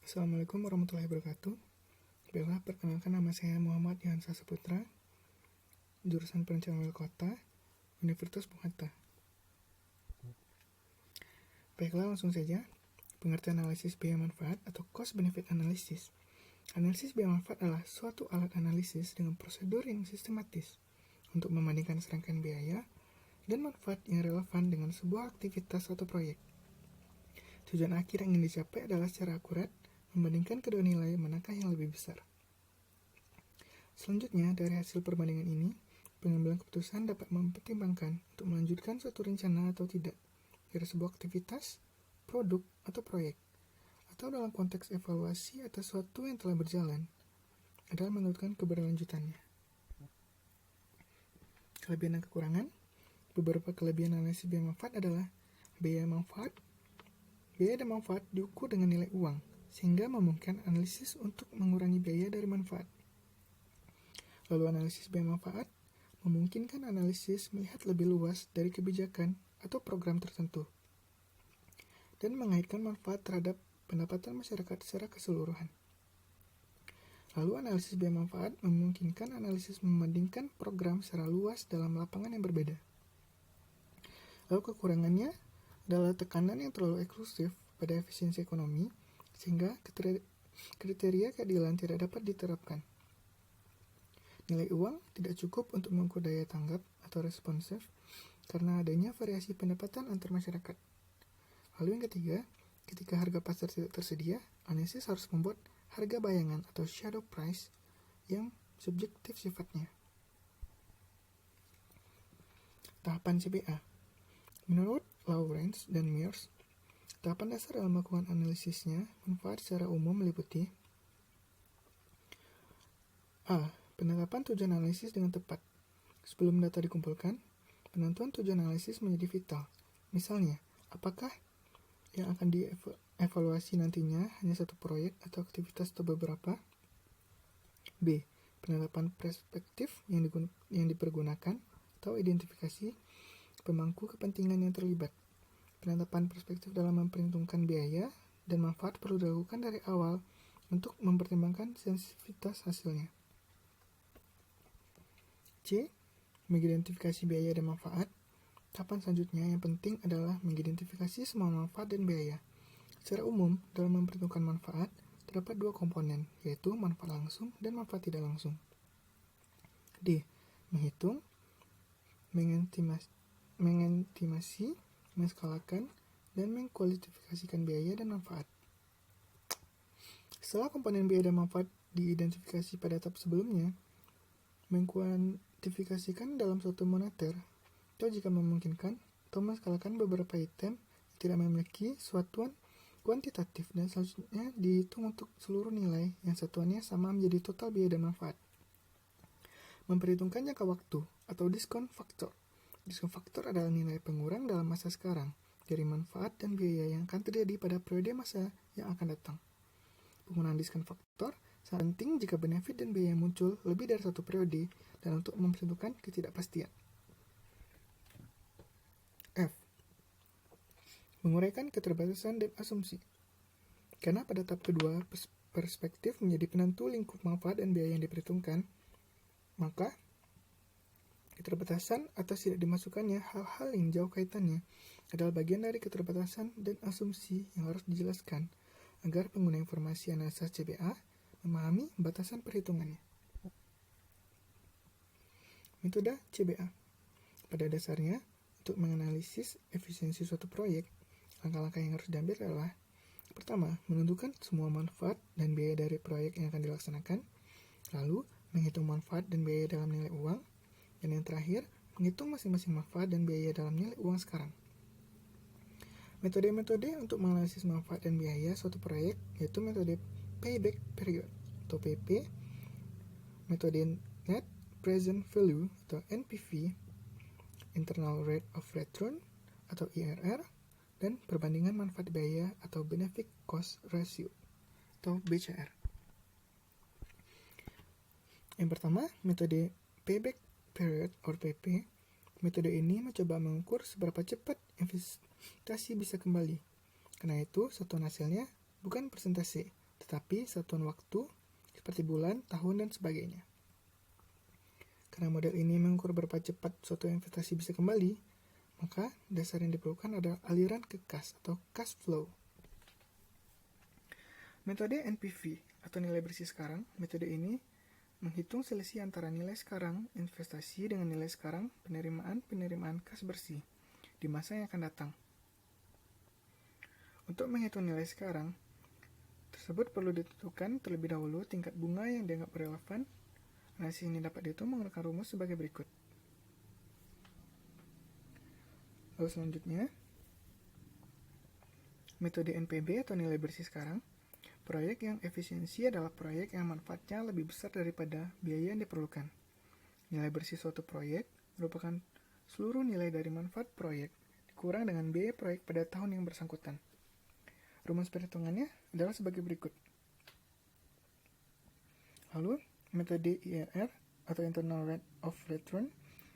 Assalamualaikum warahmatullahi wabarakatuh. Baiklah, perkenalkan nama saya Muhammad Yohansa Saputra, jurusan Perencanaan Wali Kota, Universitas Bung Hatta. Baiklah, langsung saja. Pengertian analisis biaya manfaat atau cost benefit analysis. Analisis biaya manfaat adalah suatu alat analisis dengan prosedur yang sistematis untuk membandingkan serangkaian biaya dan manfaat yang relevan dengan sebuah aktivitas atau proyek. Tujuan akhir yang ingin dicapai adalah secara akurat membandingkan kedua nilai manakah yang lebih besar. Selanjutnya, dari hasil perbandingan ini, pengambilan keputusan dapat mempertimbangkan untuk melanjutkan suatu rencana atau tidak dari sebuah aktivitas, produk, atau proyek, atau dalam konteks evaluasi atas sesuatu yang telah berjalan, adalah menentukan keberlanjutannya. Kelebihan dan kekurangan. Beberapa kelebihan analisis biaya manfaat adalah biaya dan manfaat diukur dengan nilai uang, sehingga memungkinkan analisis untuk mengurangi biaya dari manfaat. Lalu analisis biaya manfaat memungkinkan analisis melihat lebih luas dari kebijakan atau program tertentu dan mengaitkan manfaat terhadap pendapatan masyarakat secara keseluruhan. Lalu analisis biaya manfaat memungkinkan analisis membandingkan program secara luas dalam lapangan yang berbeda. Lalu kekurangannya adalah tekanan yang terlalu eksklusif pada efisiensi ekonomi, sehingga kriteria keadilan tidak dapat diterapkan. Nilai uang tidak cukup untuk mengukur daya tanggap atau responsif karena adanya variasi pendapatan antar masyarakat. Lalu yang ketiga, ketika harga pasar tidak tersedia, analisis harus membuat harga bayangan atau shadow price yang subjektif sifatnya. Tahapan CBA. Menurut Lawrence dan Mears, tahapan dasar dalam melakukan analisisnya manfaat secara umum meliputi A. Penetapan tujuan analisis dengan tepat. Sebelum data dikumpulkan, penentuan tujuan analisis menjadi vital. Misalnya, apakah yang akan dievaluasi nantinya hanya satu proyek atau aktivitas atau beberapa? B. Penetapan perspektif yang dipergunakan atau identifikasi pemangku kepentingan yang terlibat. Penetapan perspektif dalam memperhitungkan biaya dan manfaat perlu dilakukan dari awal untuk mempertimbangkan sensitivitas hasilnya. C. Mengidentifikasi biaya dan manfaat. Tahapan selanjutnya yang penting adalah mengidentifikasi semua manfaat dan biaya. Secara umum, dalam memperhitungkan manfaat, terdapat dua komponen, yaitu manfaat langsung dan manfaat tidak langsung. D. Menghitung, mengestimasi, menskalakan, dan mengkuantifikasikan biaya dan manfaat. Setelah komponen biaya dan manfaat diidentifikasi pada tahap sebelumnya, mengkuantifikasikan dalam suatu moneter, atau jika memungkinkan, atau menskalakan beberapa item yang tidak memiliki satuan kuantitatif dan selanjutnya dihitung untuk seluruh nilai yang satuannya sama menjadi total biaya dan manfaat. Memperhitungkan jangka waktu atau discount factor. Discount factor adalah nilai pengurang dalam masa sekarang dari manfaat dan biaya yang akan terjadi pada periode masa yang akan datang. Penggunaan discount factor sangat penting jika benefit dan biaya muncul lebih dari satu periode dan untuk memperhitungkan ketidakpastian. F. Menguraikan keterbatasan dan asumsi. Karena pada tahap kedua, perspektif menjadi penentu lingkup manfaat dan biaya yang diperhitungkan, maka keterbatasan atas tidak dimasukkannya hal-hal yang jauh kaitannya adalah bagian dari keterbatasan dan asumsi yang harus dijelaskan agar pengguna informasi analisa CBA memahami batasan perhitungannya. Metode CBA. Pada dasarnya, untuk menganalisis efisiensi suatu proyek, langkah-langkah yang harus diambil adalah: pertama, menentukan semua manfaat dan biaya dari proyek yang akan dilaksanakan, lalu menghitung manfaat dan biaya dalam nilai uang, dan yang terakhir, menghitung masing-masing manfaat dan biaya dalam nilai uang sekarang. Metode-metode untuk menganalisis manfaat dan biaya suatu proyek yaitu metode Payback Period atau PP, metode Net Present Value atau NPV, Internal Rate of Return atau IRR, dan perbandingan manfaat biaya atau Benefit Cost Ratio atau BCR. Yang pertama, metode Payback Period atau PP. Metode ini mencoba mengukur seberapa cepat investasi bisa kembali. Karena itu, satuan hasilnya bukan persentase, tetapi satuan waktu seperti bulan, tahun, dan sebagainya. Karena model ini mengukur berapa cepat suatu investasi bisa kembali, maka dasar yang diperlukan adalah aliran ke kas atau cash flow. Metode NPV atau nilai bersih sekarang, metode ini menghitung selisih antara nilai sekarang investasi dengan nilai sekarang penerimaan kas bersih di masa yang akan datang. Untuk menghitung nilai sekarang tersebut perlu ditentukan terlebih dahulu tingkat bunga yang dianggap relevan. Analisis ini dapat dihitung menggunakan rumus sebagai berikut. Lalu selanjutnya, metode NPB atau nilai bersih sekarang. Proyek yang efisiensi adalah proyek yang manfaatnya lebih besar daripada biaya yang diperlukan. Nilai bersih suatu proyek merupakan seluruh nilai dari manfaat proyek dikurang dengan biaya proyek pada tahun yang bersangkutan. Rumus perhitungannya adalah sebagai berikut. Lalu, metode IRR atau Internal Rate of Return.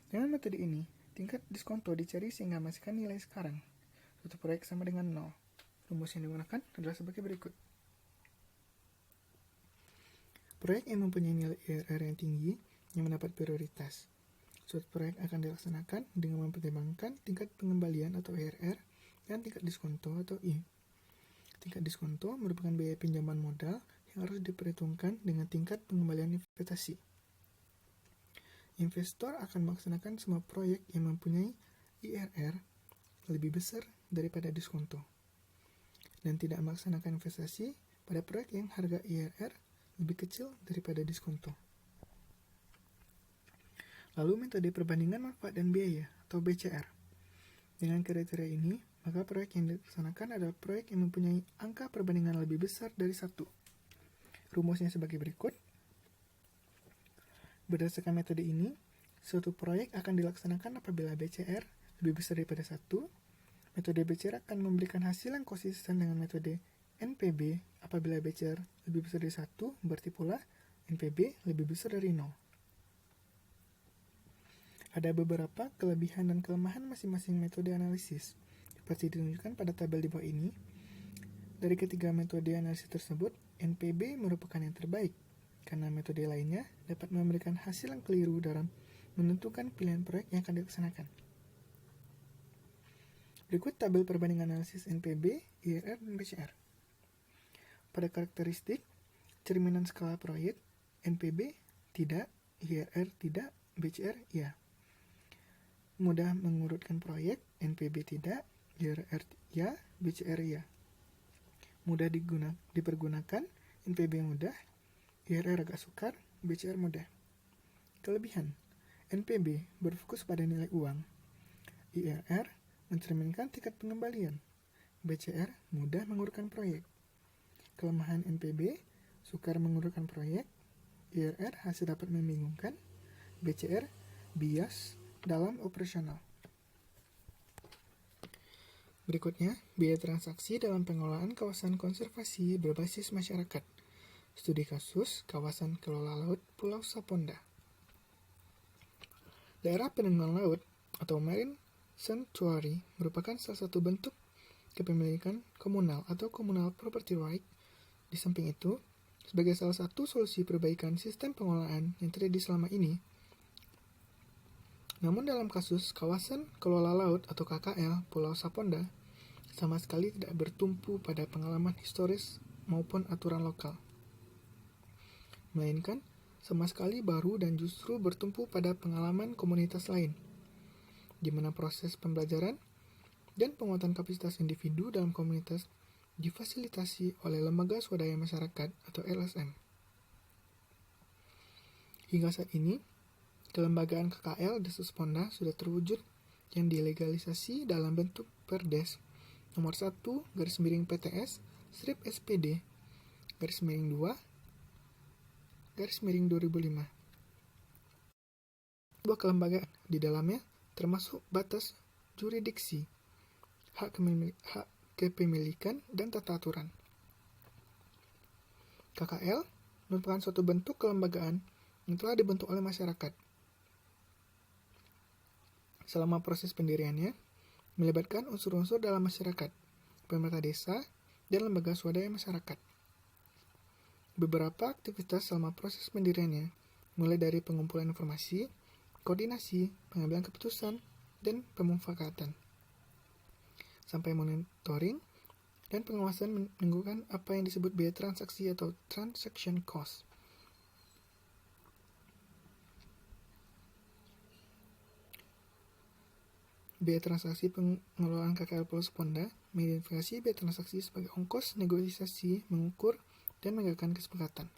Dengan metode ini, tingkat diskonto dicari sehingga menghasilkan nilai sekarang. Suatu proyek sama dengan 0. Rumus yang digunakan adalah sebagai berikut. Proyek yang mempunyai nilai IRR yang tinggi yang mendapat prioritas. Suatu proyek akan dilaksanakan dengan mempertimbangkan tingkat pengembalian atau IRR dan tingkat diskonto atau I. Tingkat diskonto merupakan biaya pinjaman modal yang harus diperhitungkan dengan tingkat pengembalian investasi. Investor akan melaksanakan semua proyek yang mempunyai IRR lebih besar daripada diskonto dan tidak melaksanakan investasi pada proyek yang harga IRR lebih kecil daripada diskonto. Lalu metode perbandingan manfaat dan biaya atau BCR. Dengan kriteria ini, maka proyek yang dilaksanakan adalah proyek yang mempunyai angka perbandingan lebih besar dari 1. Rumusnya sebagai berikut. Berdasarkan metode ini, suatu proyek akan dilaksanakan apabila BCR lebih besar daripada 1. Metode BCR akan memberikan hasil yang konsisten dengan metode NPB apabila BCR lebih besar dari 1, berarti pula NPB lebih besar dari 0. Ada beberapa kelebihan dan kelemahan masing-masing metode analisis, seperti ditunjukkan pada tabel di bawah ini. Dari ketiga metode analisis tersebut, NPB merupakan yang terbaik, karena metode lainnya dapat memberikan hasil yang keliru dalam menentukan pilihan proyek yang akan dilaksanakan. Berikut tabel perbandingan analisis NPB, IRR, dan BCR. Pada karakteristik, cerminan skala proyek, NPB tidak, IRR tidak, BCR iya. Mudah mengurutkan proyek, NPB tidak, IRR ya, BCR ya. Mudah dipergunakan, NPB mudah, IRR agak sukar, BCR mudah. Kelebihan, NPB berfokus pada nilai uang, IRR mencerminkan tingkat pengembalian, BCR mudah mengurutkan proyek. Kelemahan NPB, sukar mengurutkan proyek, IRR hasil dapat membingungkan, BCR bias dalam operasional. Berikutnya, biaya transaksi dalam pengelolaan kawasan konservasi berbasis masyarakat. Studi kasus kawasan kelola laut Pulau Saponda. Daerah penanggungan laut atau Marine Sanctuary merupakan salah satu bentuk kepemilikan komunal atau communal property right. Di samping itu, sebagai salah satu solusi perbaikan sistem pengelolaan yang terjadi selama ini, namun dalam kasus kawasan kelola laut atau KKL Pulau Saponda, sama sekali tidak bertumpu pada pengalaman historis maupun aturan lokal, melainkan sama sekali baru dan justru bertumpu pada pengalaman komunitas lain, di mana proses pembelajaran dan penguatan kapasitas individu dalam komunitas difasilitasi oleh Lembaga Swadaya Masyarakat atau LSM. Hingga saat ini, kelembagaan KKL Desa Saponda sudah terwujud yang dilegalisasi dalam bentuk Perdes nomor 1/PTS /SPD /2/2005. Sebuah kelembagaan di dalamnya termasuk batas jurisdiksi, hak kepemilikan, dan tata aturan. KKL merupakan suatu bentuk kelembagaan yang telah dibentuk oleh masyarakat. Selama proses pendiriannya, melibatkan unsur-unsur dalam masyarakat, pemerintah desa, dan lembaga swadaya masyarakat. beberapa aktivitas selama proses pendiriannya, mulai dari pengumpulan informasi, koordinasi, pengambilan keputusan, dan pemufakatan, sampai monitoring dan pengawasan menunggukan apa yang disebut biaya transaksi atau transaction cost. Biaya transaksi pengelolaan KKL Polos Ponda mengidentifikasi biaya transaksi sebagai ongkos negosiasi, mengukur, dan menegakkan kesepakatan.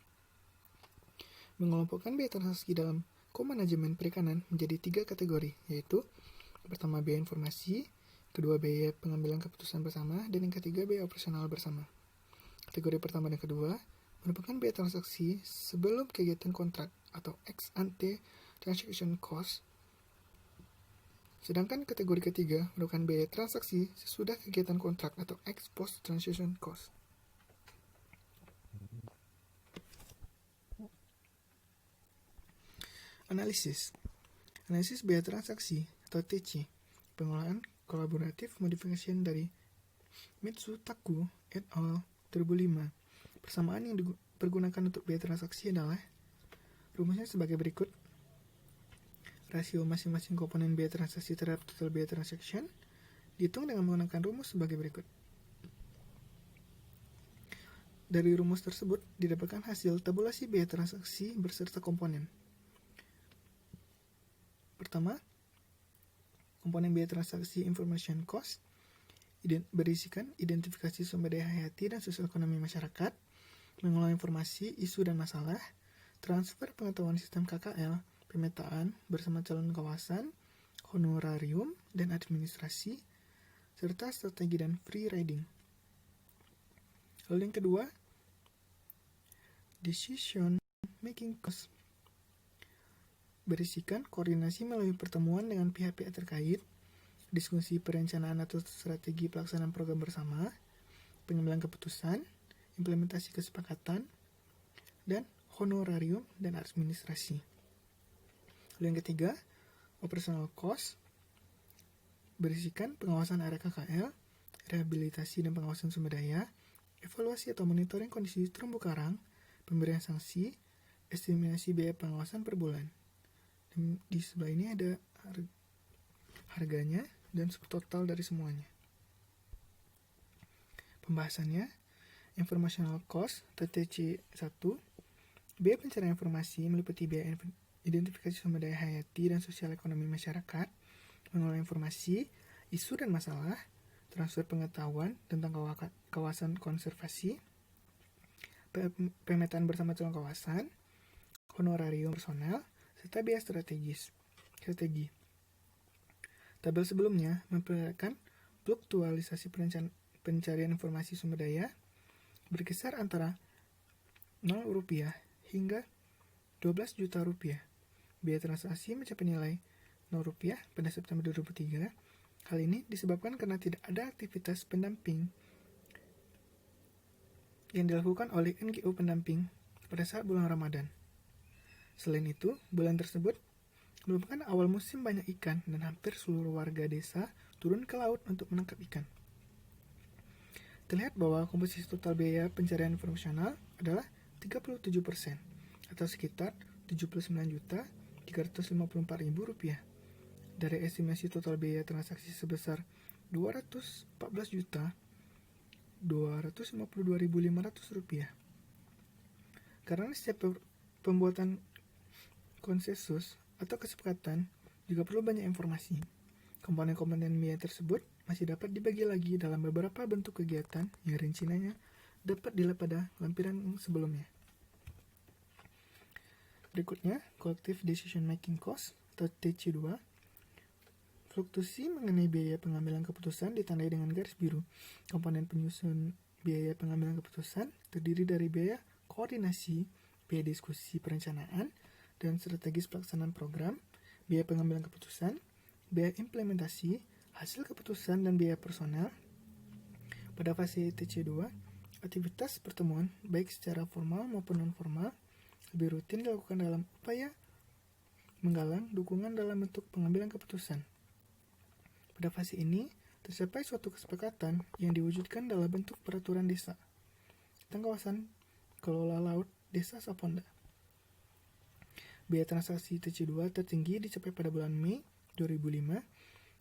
Mengelompokkan biaya transaksi dalam komanajemen perikanan menjadi 3 kategori, yaitu pertama biaya informasi, kedua biaya pengambilan keputusan bersama, dan yang ketiga biaya operasional bersama. Kategori pertama dan kedua merupakan biaya transaksi sebelum kegiatan kontrak atau ex ante transaction cost. Sedangkan kategori ketiga merupakan biaya transaksi sesudah kegiatan kontrak atau ex post transaction cost. Analisis biaya transaksi atau TC, pengolahan kolaboratif modification dari Mitsutaku et al. 2005. Persamaan yang dipergunakan untuk biaya transaksi adalah rumusnya sebagai berikut. Rasio masing-masing komponen biaya transaksi terhadap total biaya transaction dihitung dengan menggunakan rumus sebagai berikut. Dari rumus tersebut didapatkan hasil tabulasi biaya transaksi berserta komponen. Pertama, komponen biaya transaksi information cost berisikan identifikasi sumber daya hayati dan sosial ekonomi masyarakat, mengelola informasi, isu dan masalah, transfer pengetahuan sistem KKL, pemetaan bersama calon kawasan, honorarium dan administrasi, serta strategi dan free riding. Lalu yang kedua, decision making cost berisikan koordinasi melalui pertemuan dengan pihak-pihak terkait, diskusi perencanaan atau strategi pelaksanaan program bersama, pengambilan keputusan, implementasi kesepakatan, dan honorarium dan administrasi. Lalu yang ketiga, operational cost berisikan pengawasan area KKL, rehabilitasi dan pengawasan sumber daya, evaluasi atau monitoring kondisi terumbu karang, pemberian sanksi, estimasi biaya pengawasan per bulan. Dan di sebelah ini ada harganya dan subtotal dari semuanya. Pembahasannya, informational cost atau TC1, biaya pencarian informasi meliputi biaya identifikasi sumber daya hayati dan sosial ekonomi masyarakat, mengelola informasi, isu dan masalah, transfer pengetahuan tentang kawasan konservasi, pemetaan bersama calon kawasan, honorarium personel, serta biaya strategi. Tabel sebelumnya memperlihatkan fluktualisasi pencarian informasi sumber daya berkisar antara Rp0 hingga Rp12 juta. Biaya transaksi mencapai nilai Rp0 pada September 2003. Hal ini disebabkan karena tidak ada aktivitas pendamping yang dilakukan oleh NGO pendamping pada saat bulan Ramadan. Selain itu, bulan tersebut merupakan awal musim banyak ikan dan hampir seluruh warga desa turun ke laut untuk menangkap ikan. Terlihat bahwa komposisi total biaya pencarian informasional adalah 37% atau sekitar Rp79.354.000 dari estimasi total biaya transaksi sebesar Rp214.252.500. Karena setiap pembuatan konsensus atau kesepakatan juga perlu banyak informasi. Komponen-komponen biaya tersebut masih dapat dibagi lagi dalam beberapa bentuk kegiatan yang rinciannya dapat dilihat pada lampiran sebelumnya. Berikutnya, Collective Decision Making Cost atau TC2. Fluktuasi mengenai biaya pengambilan keputusan ditandai dengan garis biru. Komponen penyusun biaya pengambilan keputusan terdiri dari biaya koordinasi, biaya diskusi perencanaan, dan strategis pelaksanaan program, biaya pengambilan keputusan, biaya implementasi, hasil keputusan, dan biaya personel. Pada fase TC2, aktivitas pertemuan, baik secara formal maupun non-formal, lebih rutin dilakukan dalam upaya menggalang dukungan dalam bentuk pengambilan keputusan. Pada fase ini, tercapai suatu kesepakatan yang diwujudkan dalam bentuk peraturan desa tentang Kelola Laut Desa Saponda. Biaya transaksi TC2 tertinggi dicapai pada bulan Mei 2005.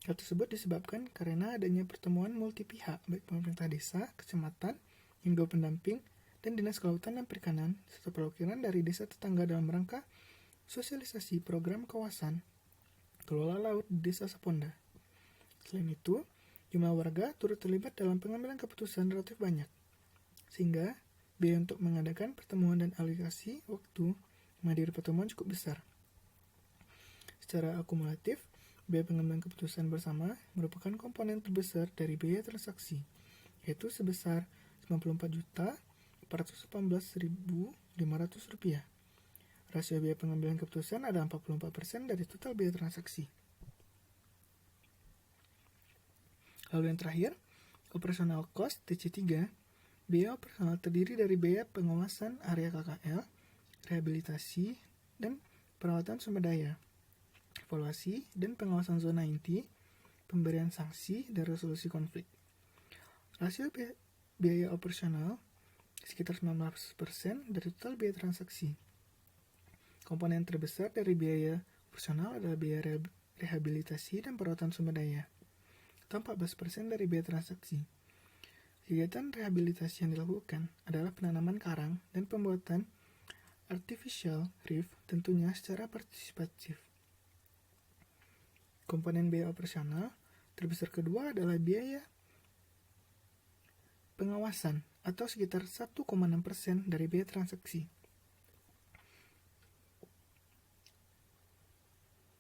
Hal tersebut disebabkan karena adanya pertemuan multi pihak, baik pemerintah desa, kecamatan, hingga pendamping, dan Dinas Kelautan dan Perikanan, serta perwakilan dari desa tetangga dalam rangka sosialisasi program kawasan kelola laut di Desa Saponda. Selain itu, jumlah warga turut terlibat dalam pengambilan keputusan relatif banyak, sehingga biaya untuk mengadakan pertemuan dan alokasi waktu menghadiri pertemuan cukup besar. Secara akumulatif, biaya pengambilan keputusan bersama merupakan komponen terbesar dari biaya transaksi, yaitu sebesar Rp94.418.500. Rasio biaya pengambilan keputusan adalah 44% dari total biaya transaksi. Lalu yang terakhir, operational cost TC3. Biaya operasional terdiri dari biaya pengawasan area KKL, rehabilitasi, dan perawatan sumber daya, evaluasi dan pengawasan zona inti, pemberian sanksi, dan resolusi konflik. Rasio biaya operasional sekitar 19% dari total biaya transaksi. Komponen terbesar dari biaya operasional adalah biaya rehabilitasi dan perawatan sumber daya, atau 14% dari biaya transaksi. Kegiatan rehabilitasi yang dilakukan adalah penanaman karang dan pembuatan artificial reef, tentunya secara partisipatif. Komponen biaya operasional terbesar kedua adalah biaya pengawasan, atau sekitar 1,6% dari biaya transaksi.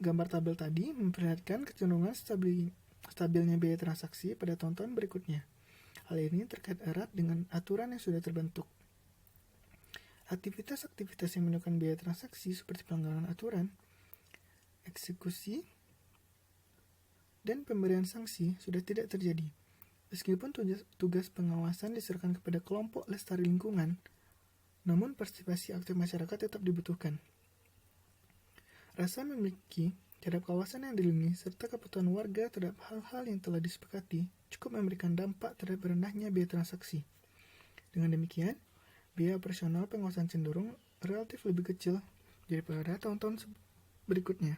Gambar tabel tadi memperlihatkan kecenderungan stabilnya biaya transaksi pada tahun-tahun berikutnya. Hal ini terkait erat dengan aturan yang sudah terbentuk. Aktivitas-aktivitas yang menekan biaya transaksi seperti pelanggaran aturan, eksekusi, dan pemberian sanksi sudah tidak terjadi. Meskipun tugas pengawasan diserahkan kepada kelompok lestari lingkungan, namun partisipasi aktif masyarakat tetap dibutuhkan. Rasa memiliki terhadap kawasan yang dilindungi serta kepatuhan warga terhadap hal-hal yang telah disepakati cukup memberikan dampak terhadap rendahnya biaya transaksi. Dengan demikian, biaya operasional pengawasan cenderung relatif lebih kecil daripada tahun-tahun berikutnya.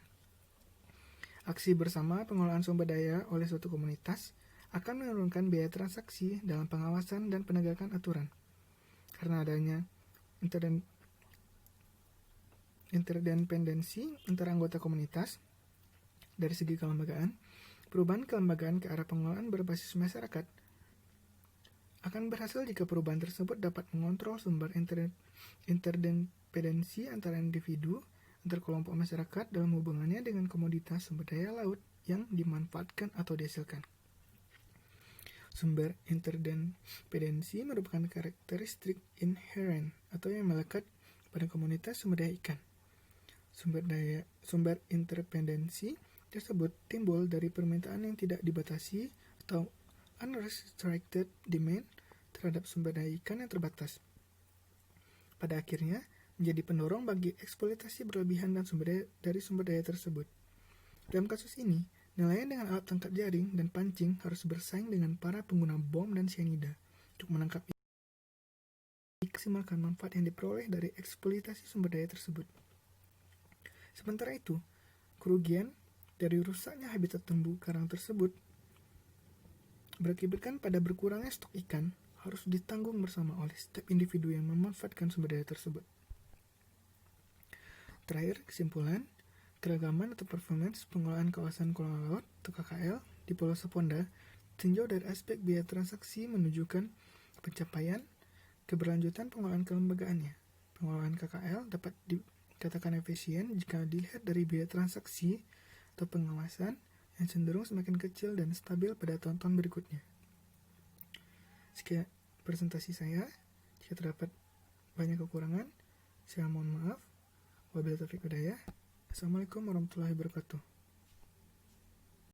Aksi bersama pengelolaan sumber daya oleh suatu komunitas akan menurunkan biaya transaksi dalam pengawasan dan penegakan aturan. Karena adanya interdependensi antara anggota komunitas. Dari segi kelembagaan, perubahan kelembagaan ke arah pengelolaan berbasis masyarakat akan berhasil jika perubahan tersebut dapat mengontrol sumber interdependensi antara individu, antar kelompok masyarakat dalam hubungannya dengan komoditas sumber daya laut yang dimanfaatkan atau dihasilkan. Sumber interdependensi merupakan karakteristik inherent atau yang melekat pada komunitas sumber daya ikan. Sumber interdependensi tersebut timbul dari permintaan yang tidak dibatasi atau unrestricted demand terhadap sumber daya ikan yang terbatas. Pada akhirnya, menjadi pendorong bagi eksploitasi berlebihan dan dari sumber daya tersebut. Dalam kasus ini, nelayan dengan alat tangkap jaring dan pancing harus bersaing dengan para pengguna bom dan cyanida untuk menangkap ikan, maksimalkan manfaat yang diperoleh dari eksploitasi sumber daya tersebut. Sementara itu, kerugian dari rusaknya habitat terumbu karang tersebut berakibatkan pada berkurangnya stok ikan harus ditanggung bersama oleh setiap individu yang memanfaatkan sumber daya tersebut. Terakhir, kesimpulan, keragaman atau performance pengelolaan kawasan kelola laut atau KKL di Pulau Saponda tinjau dari aspek biaya transaksi menunjukkan pencapaian keberlanjutan pengelolaan kelembagaannya. Pengelolaan KKL dapat dikatakan efisien jika dilihat dari biaya transaksi atau pengawasan yang cenderung semakin kecil dan stabil pada tahun-tahun berikutnya. Sekian presentasi saya. Jika terdapat banyak kekurangan, saya mohon maaf. Wabillahi taufiq wal hidayah. Assalamualaikum warahmatullahi wabarakatuh.